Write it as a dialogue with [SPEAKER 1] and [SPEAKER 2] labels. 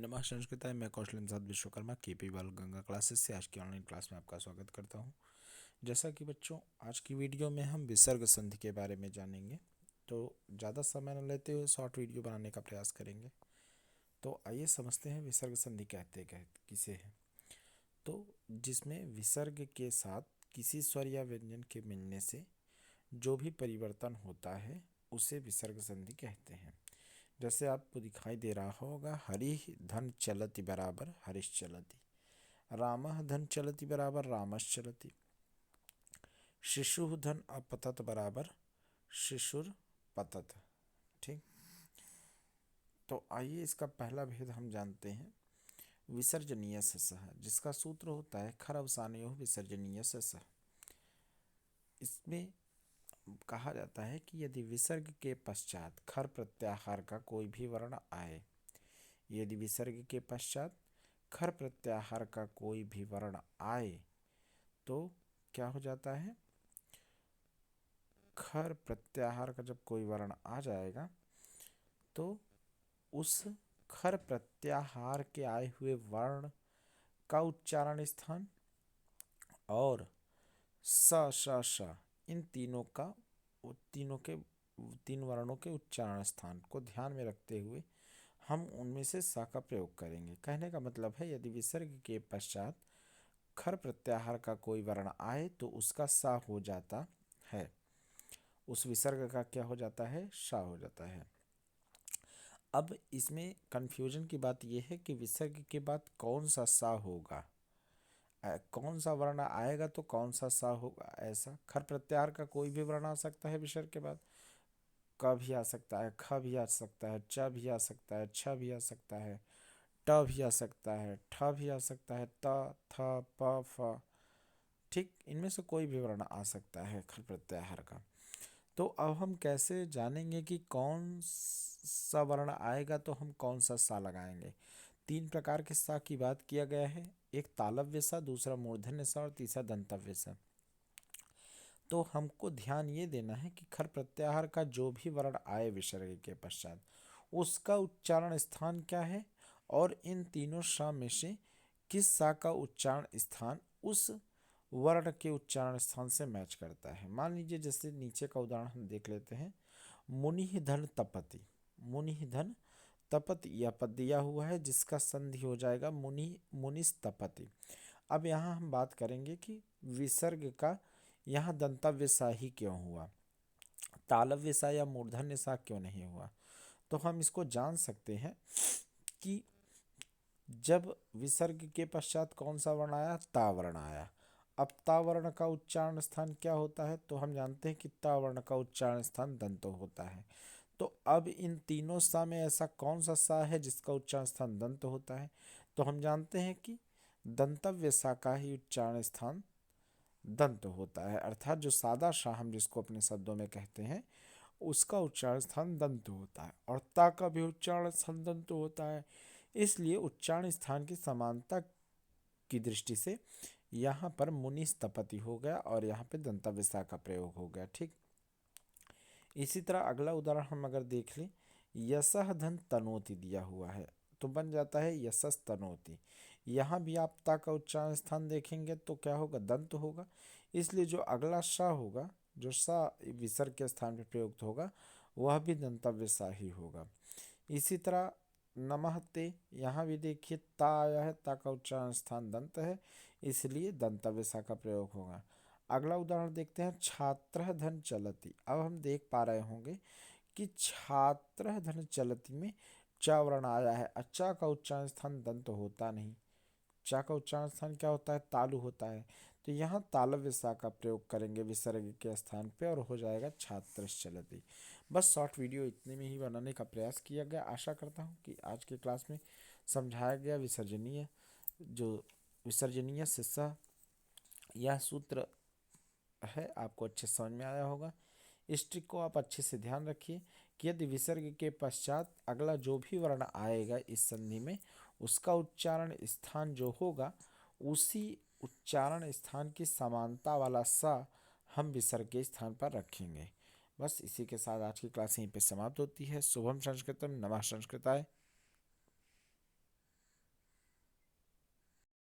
[SPEAKER 1] नमः संस्कृताय। मैं कौशल प्रसाद विश्वकर्मा केपी बाल गंगा क्लासेस से आज की ऑनलाइन क्लास में आपका स्वागत करता हूं। जैसा कि बच्चों, आज की वीडियो में हम विसर्ग संधि के बारे में जानेंगे, तो ज़्यादा समय न लेते हुए शॉर्ट वीडियो बनाने का प्रयास करेंगे। तो आइए समझते हैं विसर्ग संधि किसे है। तो जिसमें विसर्ग के साथ किसी स्वर या व्यंजन के मिलने से जो भी परिवर्तन होता है उसे विसर्ग संधि कहते हैं। जैसे आपको दिखाई दे रहा होगा, हरिः धन चलति बराबर हरिश चलति, रामः धन चलति बराबर रामश चलति, शिशुः धन अपतत बराबर शिशुर पतत। ठीक, तो आइए इसका पहला भेद हम जानते हैं। विसर्जनीय ससः, जिसका सूत्र होता है खर अवसानयोः विसर्जनीय ससः। इसमें कहा जाता है कि यदि विसर्ग के पश्चात खर प्रत्याहार का कोई भी वर्ण आए, यदि विसर्ग के पश्चात खर प्रत्याहार का कोई भी वर्ण आए तो क्या हो जाता है, खर प्रत्याहार का जब कोई वर्ण आ जाएगा तो उस खर प्रत्याहार के आए हुए वर्ण का उच्चारण स्थान और स श श इन तीन वर्णों के उच्चारण स्थान को ध्यान में रखते हुए हम उनमें से सा का प्रयोग करेंगे। कहने का मतलब है, यदि विसर्ग के पश्चात खर प्रत्याहार का कोई वर्ण आए तो उसका सा हो जाता है, उस विसर्ग का क्या हो जाता है, सा हो जाता है। अब इसमें कंफ्यूजन की बात यह है कि विसर्ग के बाद कौन सा सा होगा, कौन सा वर्ण आएगा तो कौन सा सा होगा। ऐसा खर प्रत्याहार का कोई भी वर्ण आ सकता है विसर्ग के बाद, क भी आ सकता है, ख भी आ सकता है, च भी आ सकता है, छ भी आ सकता है, ट भी आ सकता है, ठ भी आ सकता है, त थ प फ। ठीक, इनमें से कोई भी वर्ण आ सकता है खर प्रत्याहार का। तो अब हम कैसे जानेंगे कि कौन सा वर्ण आएगा तो हम कौन सा सा लगाएंगे। तीन प्रकार के सा की बात किया गया है, एक तालव्य सा, दूसरा मूर्धन्य सा और तीसरा दंतव्य सा। तो हमको ध्यान ये देना है कि खर प्रत्याहार का जो भी वर्ण आए विसर्ग के पश्चात उसका उच्चारण स्थान क्या है और इन तीनों सा में से किस सा का उच्चारण स्थान उस वर्ण के उच्चारण स्थान से मैच करता है। मान लीजिए जैसे नीचे का उदाहरण हम देख लेते हैं, मुनि धन तपति, मुनि धन तपति यह पद दिया हुआ है जिसका संधि हो जाएगा मुनि मुनिस तपति। अब यहाँ हम बात करेंगे कि विसर्ग का यहाँ दंतव्य सा ही क्यों हुआ, तालव्य सा या मूर्धन्य सा क्यों नहीं हुआ। तो हम इसको जान सकते हैं कि जब विसर्ग के पश्चात कौन सा वर्ण आया, ता वर्ण आया। अब ता वर्ण का उच्चारण स्थान क्या होता है, तो हम जानते हैं कि ता वर्ण का उच्चारण स्थान दंत होता है। तो अब इन तीनों सा में ऐसा कौन सा सा है जिसका उच्चारण स्थान दंत होता है, तो हम जानते हैं कि दंतव्य सा का ही उच्चारण स्थान दंत होता है। अर्थात जो सादा सा हम जिसको अपने शब्दों में कहते हैं उसका उच्चारण स्थान दंत होता है और ता का भी उच्चारण स्थान दंत होता है। इसलिए उच्चारण स्थान की समानता की दृष्टि से यहाँ पर मुनिस तपति हो गया और यहाँ पे दंतव्य सा का प्रयोग हो गया। ठीक, इसी तरह अगला उदाहरण हम अगर देख लें, यशः धन तनोति दिया हुआ है तो बन जाता है यशस तनोति। यहाँ भी आप ता का उच्चारण स्थान देखेंगे तो क्या होगा, दंत होगा। इसलिए जो अगला सा होगा, जो सा विसर्ग के स्थान पर प्रयुक्त होगा वह भी दंतव्य सा ही होगा। इसी तरह नमः ते, यहाँ भी देखिए ता आया है, ता का उच्चारण स्थान दंत है इसलिए दंतव्य सा का प्रयोग होगा। अगला उदाहरण देखते हैं, छात्र धन चलति। अब हम देख पा रहे होंगे कि छात्र धन चलति में च वर्ण आया है, चा का उच्चारण स्थान दंत होता नहीं, चा का उच्चारण स्थान क्या होता है, तालु होता है। तो यहाँ तालव्य सा का प्रयोग करेंगे विसर्ग के स्थान पे और हो जाएगा छात्र चलति। बस शॉर्ट वीडियो इतने में ही बनाने का प्रयास किया गया। आशा करता हूँ कि आज के क्लास में समझाया गया विसर्जनीय से स यह सूत्र है आपको अच्छे समझ में आया होगा। इस ट्रिक को आप अच्छे से ध्यान रखिए कि यदि विसर्ग के पश्चात अगला जो भी वर्ण आएगा इस संधि में उसका उच्चारण स्थान जो होगा उसी उच्चारण स्थान की समानता वाला सा हम विसर्ग के स्थान पर रखेंगे। बस इसी के साथ आज की क्लास यहीं पे समाप्त होती है। शुभम संस्कृतम, नमः संस्कृताय।